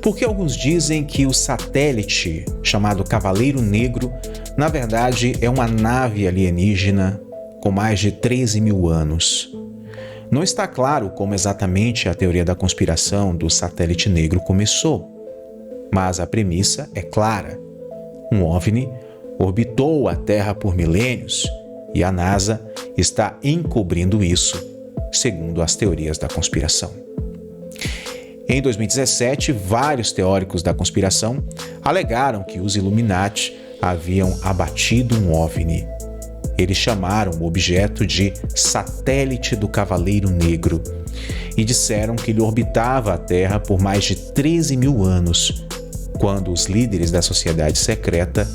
Porque alguns dizem que o satélite, chamado Cavaleiro Negro, na verdade é uma nave alienígena com mais de 13 mil anos. Não está claro como exatamente a teoria da conspiração do satélite negro começou, mas a premissa é clara. Um OVNI orbitou a Terra por milênios e a NASA está encobrindo isso, segundo as teorias da conspiração. Em 2017, vários teóricos da conspiração alegaram que os Illuminati haviam abatido um OVNI. Eles chamaram o objeto de satélite do Cavaleiro Negro e disseram que ele orbitava a Terra por mais de 13 mil anos, quando os líderes da sociedade secreta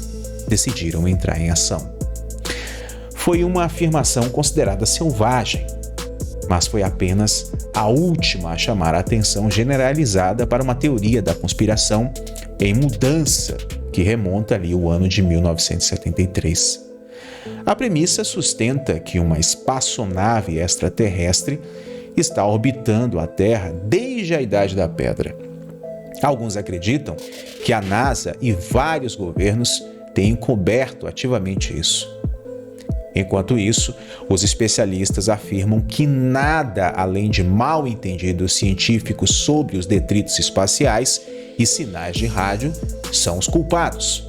decidiram entrar em ação. Foi uma afirmação considerada selvagem, mas foi apenas a última a chamar a atenção generalizada para uma teoria da conspiração em mudança que remonta ali o ano de 1973. A premissa sustenta que uma espaçonave extraterrestre está orbitando a Terra desde a Idade da Pedra. Alguns acreditam que a NASA e vários governos têm encoberto ativamente isso. Enquanto isso, os especialistas afirmam que nada além de mal entendidos científicos sobre os detritos espaciais e sinais de rádio são os culpados.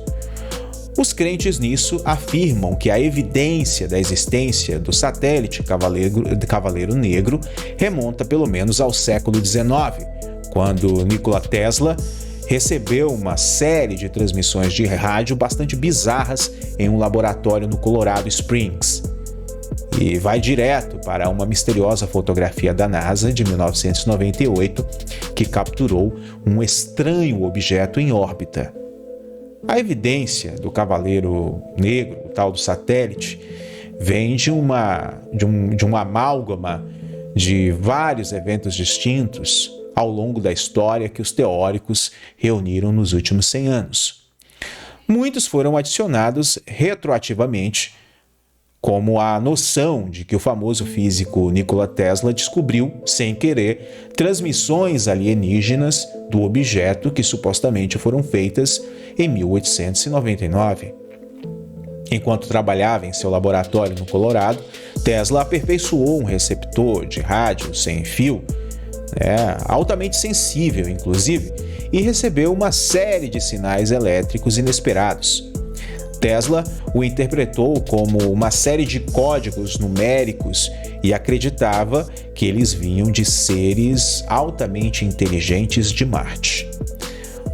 Os crentes nisso afirmam que a evidência da existência do satélite Cavaleiro Negro remonta pelo menos ao século XIX, quando Nikola Tesla recebeu uma série de transmissões de rádio bastante bizarras em um laboratório no Colorado Springs. E vai direto para uma misteriosa fotografia da NASA de 1998 que capturou um estranho objeto em órbita. A evidência do Cavaleiro Negro, o tal do satélite, vem de um amálgama de vários eventos distintos ao longo da história que os teóricos reuniram nos últimos 100 anos. Muitos foram adicionados retroativamente, como a noção de que o famoso físico Nikola Tesla descobriu, sem querer, transmissões alienígenas do objeto que supostamente foram feitas em 1899. Enquanto trabalhava em seu laboratório no Colorado, Tesla aperfeiçoou um receptor de rádio sem fio, altamente sensível, inclusive, e recebeu uma série de sinais elétricos inesperados. Tesla o interpretou como uma série de códigos numéricos e acreditava que eles vinham de seres altamente inteligentes de Marte.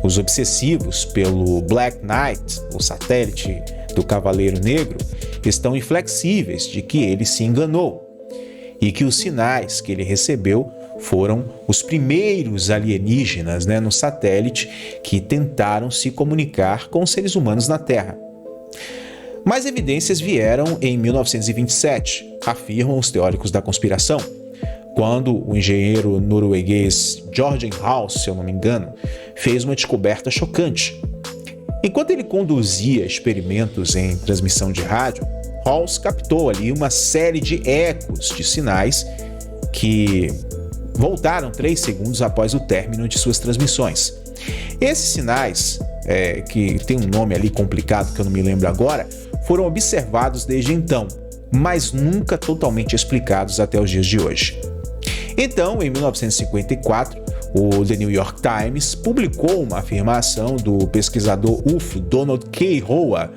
Os obsessivos pelo Black Knight, o satélite do Cavaleiro Negro, estão inflexíveis de que ele se enganou e que os sinais que ele recebeu foram os primeiros alienígenas no satélite que tentaram se comunicar com os seres humanos na Terra. Mais evidências vieram em 1927, afirmam os teóricos da conspiração, quando o engenheiro norueguês Jørgen Haus, se eu não me engano, fez uma descoberta chocante. Enquanto ele conduzia experimentos em transmissão de rádio, Haus captou ali uma série de ecos de sinais que voltaram 3 segundos após o término de suas transmissões. Esses sinais, que tem um nome ali complicado que eu não me lembro agora, foram observados desde então, mas nunca totalmente explicados até os dias de hoje. Então, em 1954, o The New York Times publicou uma afirmação do pesquisador UFO Donald K. Howe,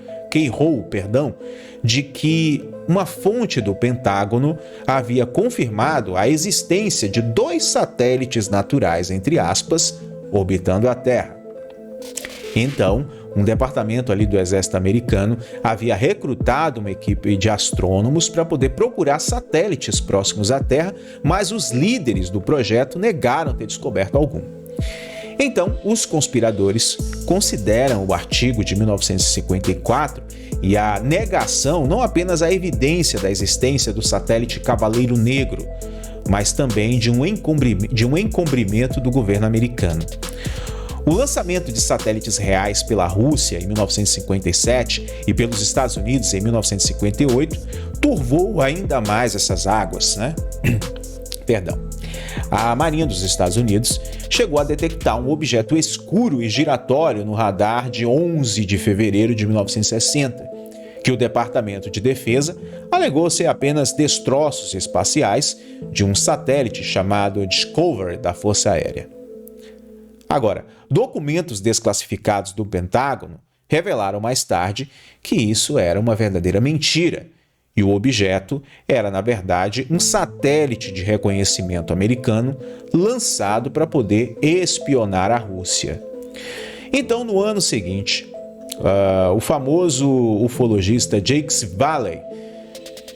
de que uma fonte do Pentágono havia confirmado a existência de 2 satélites naturais, entre aspas, orbitando a Terra. Então, um departamento ali do exército americano havia recrutado uma equipe de astrônomos para poder procurar satélites próximos à Terra, mas os líderes do projeto negaram ter descoberto algum. Então, os conspiradores consideram o artigo de 1954 e a negação não apenas a evidência da existência do satélite Cavaleiro Negro, mas também de um encobrimento do governo americano. O lançamento de satélites reais pela Rússia em 1957 e pelos Estados Unidos em 1958 turvou ainda mais essas águas, A Marinha dos Estados Unidos chegou a detectar um objeto escuro e giratório no radar de 11 de fevereiro de 1960, que o Departamento de Defesa alegou ser apenas destroços espaciais de um satélite chamado Discovery da Força Aérea. Agora, documentos desclassificados do Pentágono revelaram mais tarde que isso era uma verdadeira mentira, e o objeto era, na verdade, um satélite de reconhecimento americano lançado para poder espionar a Rússia. Então, no ano seguinte, o famoso ufologista Jacques Vallée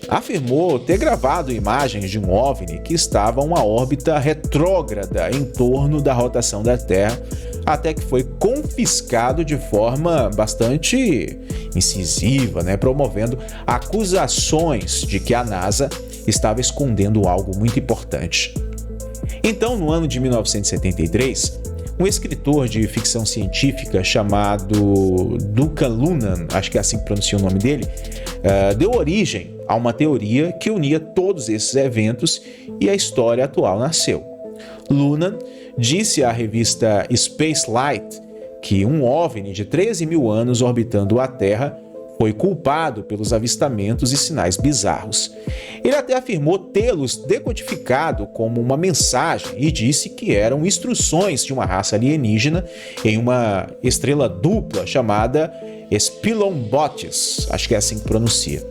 afirmou ter gravado imagens de um OVNI que estava a uma órbita retrógrada em torno da rotação da Terra, até que foi confiscado de forma bastante incisiva, promovendo acusações de que a NASA estava escondendo algo muito importante. Então, no ano de 1973, um escritor de ficção científica chamado Duncan Lunan, acho que é assim que pronuncia o nome dele, deu origem a uma teoria que unia todos esses eventos e a história atual nasceu. Lunan disse à revista Spacelight que um OVNI de 13 mil anos orbitando a Terra foi culpado pelos avistamentos e sinais bizarros. Ele até afirmou tê-los decodificado como uma mensagem e disse que eram instruções de uma raça alienígena em uma estrela dupla chamada Spilombotis, acho que é assim que pronuncia.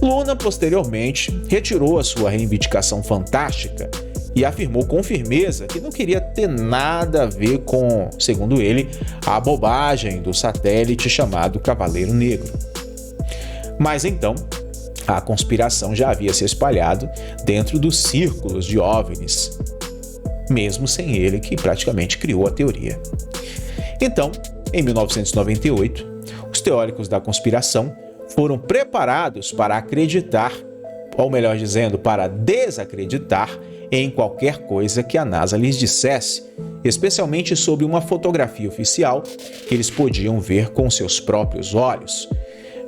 Luna, posteriormente, retirou a sua reivindicação fantástica e afirmou com firmeza que não queria ter nada a ver com, segundo ele, a bobagem do satélite chamado Cavaleiro Negro. Mas então, a conspiração já havia se espalhado dentro dos círculos de OVNIs, mesmo sem ele que praticamente criou a teoria. Então, em 1998, os teóricos da conspiração foram preparados para acreditar, ou melhor dizendo, para desacreditar em qualquer coisa que a NASA lhes dissesse, especialmente sobre uma fotografia oficial que eles podiam ver com seus próprios olhos.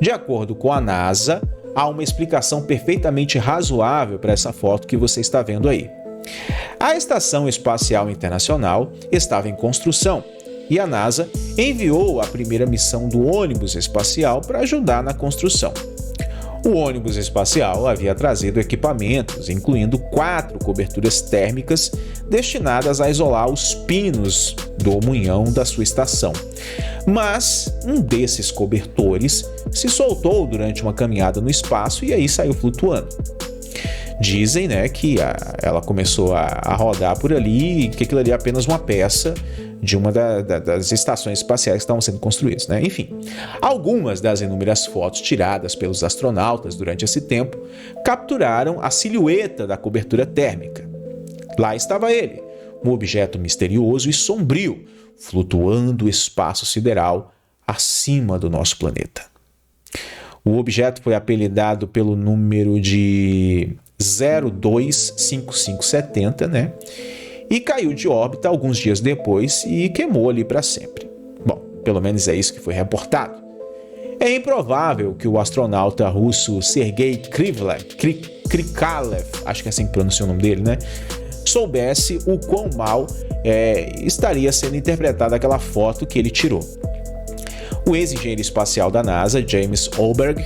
De acordo com a NASA, há uma explicação perfeitamente razoável para essa foto que você está vendo aí. A Estação Espacial Internacional estava em construção e a NASA enviou a primeira missão do ônibus espacial para ajudar na construção. O ônibus espacial havia trazido equipamentos, incluindo 4 coberturas térmicas destinadas a isolar os pinos do munhão da sua estação. Mas um desses cobertores se soltou durante uma caminhada no espaço e aí saiu flutuando. Dizem, que ela começou a rodar por ali e que aquilo ali é apenas uma peça de uma das estações espaciais que estavam sendo construídas, Enfim, algumas das inúmeras fotos tiradas pelos astronautas durante esse tempo capturaram a silhueta da cobertura térmica. Lá estava ele, um objeto misterioso e sombrio, flutuando o espaço sideral acima do nosso planeta. O objeto foi apelidado pelo número de 025570, e caiu de órbita alguns dias depois e queimou ali para sempre. Bom, pelo menos é isso que foi reportado. É improvável que o astronauta russo Sergei Krikalev, acho que é assim que pronuncia o nome dele, soubesse o quão mal estaria sendo interpretada aquela foto que ele tirou. O ex-engenheiro espacial da NASA, James Oberg,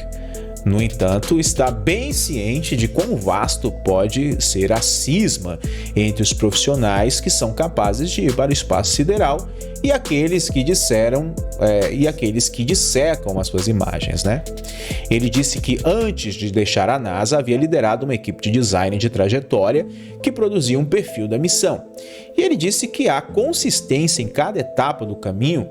no entanto, está bem ciente de quão vasto pode ser a cisma entre os profissionais que são capazes de ir para o espaço sideral e aqueles que dissecam as suas imagens, Ele disse que antes de deixar a NASA havia liderado uma equipe de design de trajetória que produzia um perfil da missão. E ele disse que há consistência em cada etapa do caminho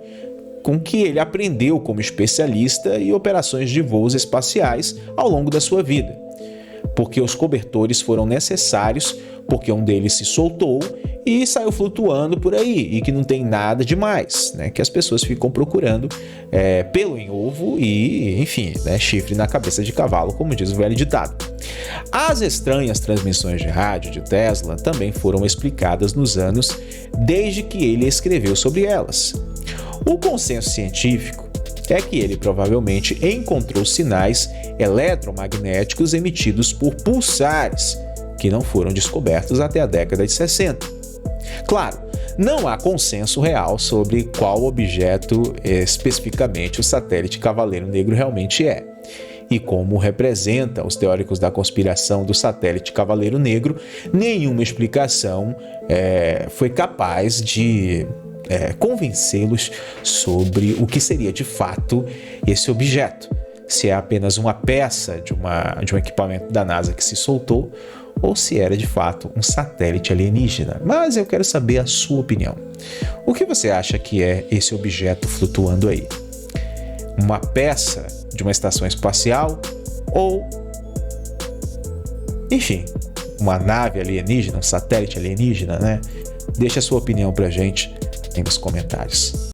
com que ele aprendeu como especialista em operações de voos espaciais ao longo da sua vida. Porque os cobertores foram necessários, porque um deles se soltou e saiu flutuando por aí, e que não tem nada demais, que as pessoas ficam procurando pelo em ovo e, enfim, chifre na cabeça de cavalo, como diz o velho ditado. As estranhas transmissões de rádio de Tesla também foram explicadas nos anos desde que ele escreveu sobre elas. O consenso científico é que ele provavelmente encontrou sinais eletromagnéticos emitidos por pulsares que não foram descobertos até a década de 60. Claro, não há consenso real sobre qual objeto especificamente o satélite Cavaleiro Negro realmente é. E como representa os teóricos da conspiração do satélite Cavaleiro Negro, nenhuma explicação foi capaz de convencê-los sobre o que seria de fato esse objeto. Se é apenas uma peça de um equipamento da NASA que se soltou, ou se era de fato um satélite alienígena. Mas eu quero saber a sua opinião. O que você acha que é esse objeto flutuando aí? Uma peça de uma estação espacial ou, enfim, uma nave alienígena, um satélite alienígena, né? Deixa a sua opinião pra gente aí nos comentários.